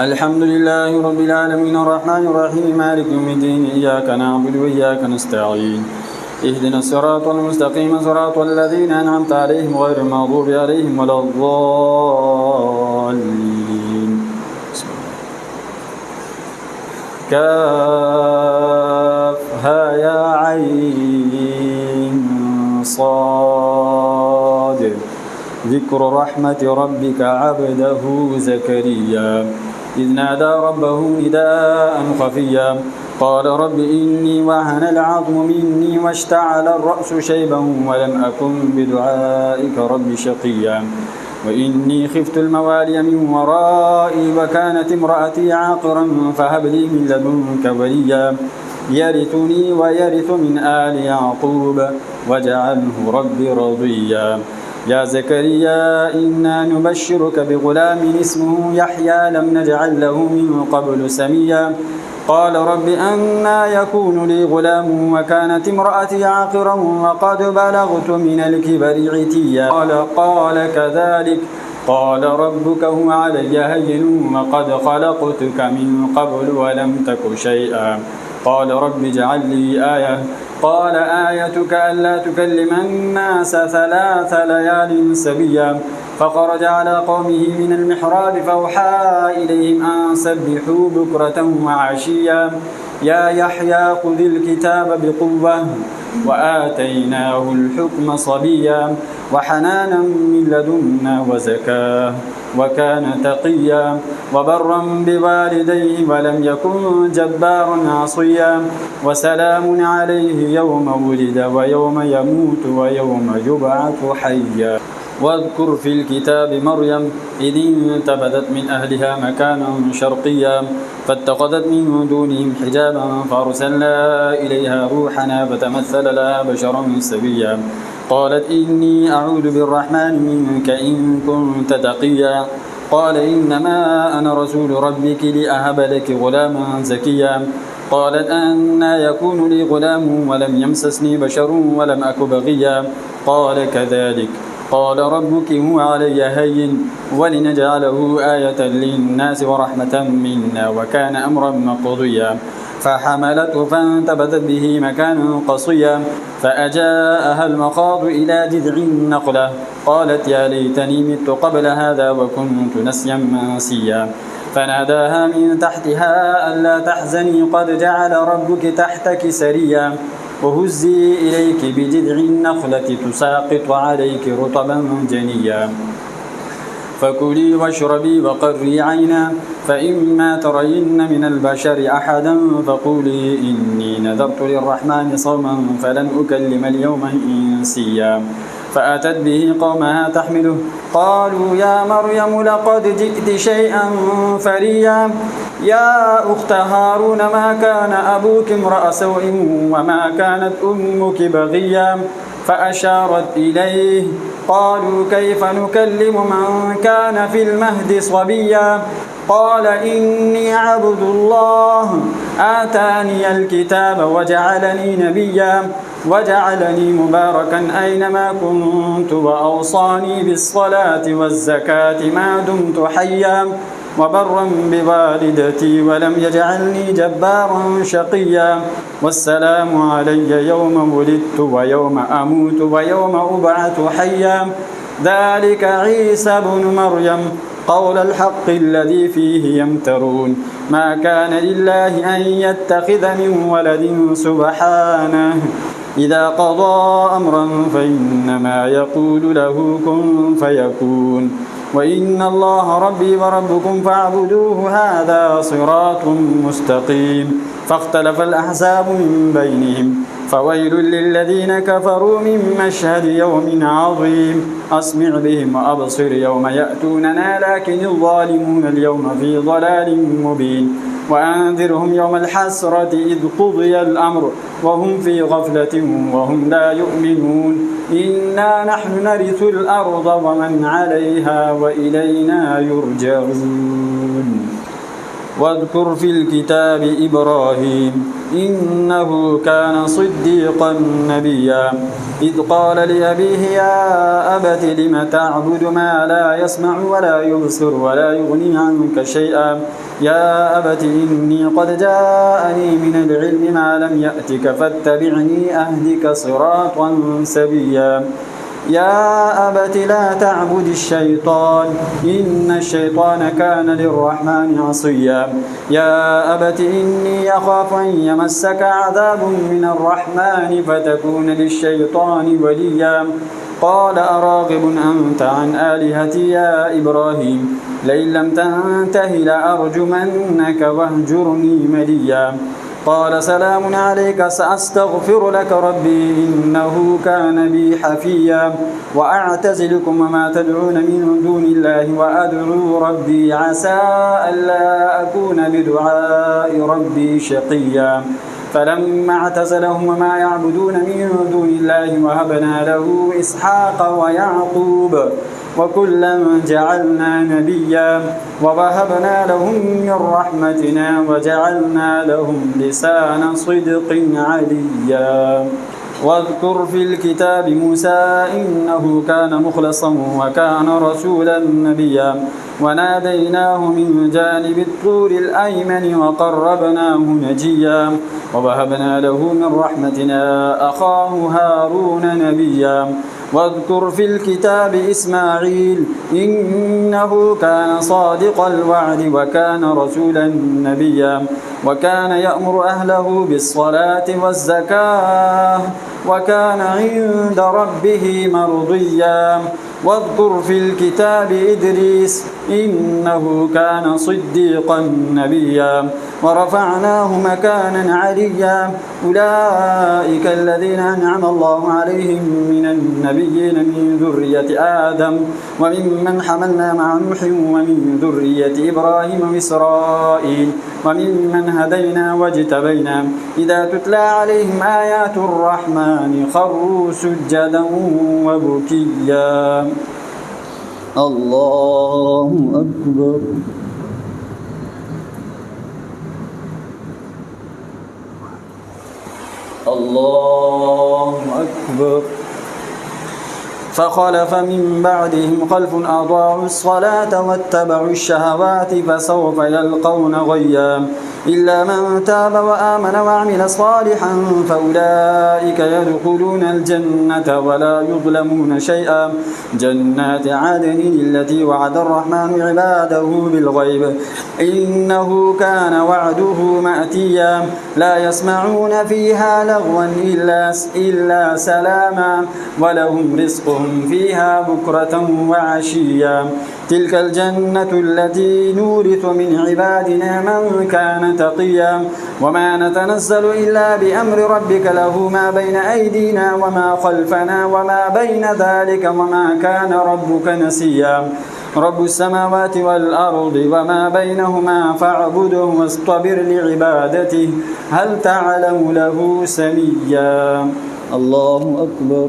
الحمد لله رب العالمين الرحمن الرحيم مالك يوم الدين إياك نعبد وإياك نستعين اهدنا الصراط المستقيم صراط الذين أنعمت عليهم غير المغضوب عليهم ولا الضالين. كافها يا عين صاد ذكر رحمة ربك عبده زكريا إذ نادى ربه نداء خفيا قال رب إني وهن العظم مني واشتعل الرأس شيبا ولم أكن بدعائك رب شقيا وإني خفت الموالي من ورائي وكانت امرأتي عاقرا فهب لي من لدنك وليا يرثني ويرث من آل يعقوب واجعله ربي رضيا. يا زكريا إنا نبشرك بغلام اسمه يحيى لم نجعل له من قبل سميا قال رب أنى يكون لي غلام وكانت امرأتي عاقرا وقد بلغت من الكبر عتيا قال كذلك قال ربك هو علي هين وقد خلقتك من قبل ولم تك شيئا قال رب اجعل لي آية قال آيتك ألا تكلم الناس 3 ليال سبيا فخرج على قومه من المحراب فأوحى إليهم أن سبحوا بكرة وعشيا يا يحيى خذ الكتاب بقوة وآتيناه الحكم صبيا وحنانا من لدنا وزكاة وكان تقيا وبرا بوالديه ولم يكن جبارا عصيا وسلام عليه يوم ولد ويوم يموت ويوم يبعث حيا. واذكر في الكتاب مريم إذ انتبذت من أهلها مكانا شرقيا فاتخذت من دونهم حجابا فأرسلنا إليها روحنا فتمثل لها بشرا سويا قالت إني أعوذ بالرحمن منك إن كنت تقيا قال إنما أنا رسول ربك لأهب لك غلاما زكيا قالت أنى يكون لي غلام ولم يمسسني بشر ولم أك بغيا قال كذلك قال ربك هو علي هين ولنجعله آية للناس ورحمة منا وكان أمرا مقضيا فحملته فانتبذت به مكانا قصيا فأجاءها المخاض إلى جذع النخلة قالت يا ليتني مت قبل هذا وكنت نسيا منسيا فناداها من تحتها ألا تحزني قد جعل ربك تحتك سريا وهزي إليك بجذع النخلة تساقط عليك رطبا جنيا فكلي واشربي وقري عينا فإما ترين من البشر أحدا فقولي إني نذرت للرحمن صوما فلن أكلم اليوم إنسيا فأتت به قومها تحمله قالوا يا مريم لقد جئت شيئا فريا يا أخت هارون ما كان أبوك امرأ سوء وما كانت أمك بغيا فأشارت إليه قالوا كيف نكلم من كان في المهد صبيا قال إني عبد الله آتاني الكتاب وجعلني نبيا وجعلني مباركا أينما كنت وأوصاني بالصلاة والزكاة ما دمت حيا وبرا بوالدتي ولم يجعلني جبارا شقيا والسلام علي يوم ولدت ويوم أموت ويوم أبعث حيا ذلك عيسى بن مريم قول الحق الذي فيه يمترون ما كان لله أن يتخذ من ولد سبحانه إذا قضى أمرا فإنما يقول له كن فيكون وإن الله ربي وربكم فاعبدوه هذا صراط مستقيم فاختلف الأحزاب من بينهم فويل للذين كفروا من مشهد يوم عظيم أسمع بهم وأبصر يوم يأتوننا لكن الظالمون اليوم في ضلال مبين وأنذرهم يوم الحسرة إذ قضي الأمر وهم في غفلة وهم لا يؤمنون إنا نحن نرث الأرض ومن عليها وإلينا يرجعون. واذكر في الكتاب إبراهيم إنه كان صديقا نبيا إذ قال لأبيه يا أبت لم تعبد ما لا يسمع ولا يبصر ولا يغني عنك شيئا يا أبت إني قد جاءني من العلم ما لم يأتك فاتبعني أهدك صراطا سويا يا أبت لا تعبد الشيطان إن الشيطان كان للرحمن عصيا يا أبت إني أخاف أن يمسك عذاب من الرحمن فتكون للشيطان وليا قال أراغب أنت عن آلهتي يا إبراهيم لئن لم تنته لأرجمنك واهجرني مليا قال سلام عليك سأستغفر لك ربي إنه كان بي حفيا وأعتزلكم وما تدعون من دون الله وأدعو ربي عسى ألا أكون بدعاء ربي شقيا فلما اعتزلهم وما يعبدون من دون الله وهبنا له إسحاق ويعقوب وكلا جعلنا نبيا ووهبنا لهم من رحمتنا وجعلنا لهم لسان صدق عليا واذكر في الكتاب موسى إنه كان مخلصا وكان رسولا نبيا وناديناه من جانب الطور الأيمن وقربناه نجيا ووهبنا له من رحمتنا أخاه هارون نبيا واذكر في الكتاب إسماعيل إنه كان صادق الوعد وكان رسولا نبيا وكان يأمر أهله بالصلاة والزكاة وكان عند ربه مرضيا واذكر في الكتاب إدريس إنه كان صديقا نبيا ورفعناه مكانا عليا أولئك الذين أنعم الله عليهم من النبيين من ذرية آدم وممن حملنا مع نوح ومن ذرية إبراهيم وإسرائيل وممن هدينا واجتبينا إذا تتلى عليهم آيات الرحمن خروا سجدا وبكيا الله أكبر الله أكبر فخلف من بعدهم خلف أضاعوا الصلاة واتبعوا الشهوات فسوف يلقون غيا إلا من تاب وآمن وعمل صالحا فأولئك يدخلون الجنة ولا يظلمون شيئا جنات عدن التي وعد الرحمن عباده بالغيب إنه كان وعده مأتيا لا يسمعون فيها لغوا إلا سلاما ولهم رزقهم فيها بكرة وعشيا تلك الجنة التي نورث من عبادنا من كان تقيا وما نتنزل إلا بأمر ربك له ما بين أيدينا وما خلفنا وما بين ذلك وما كان ربك نسيا رب السماوات والأرض وما بينهما فاعبده واصطبر لعبادته هل تعلم له سميا الله أكبر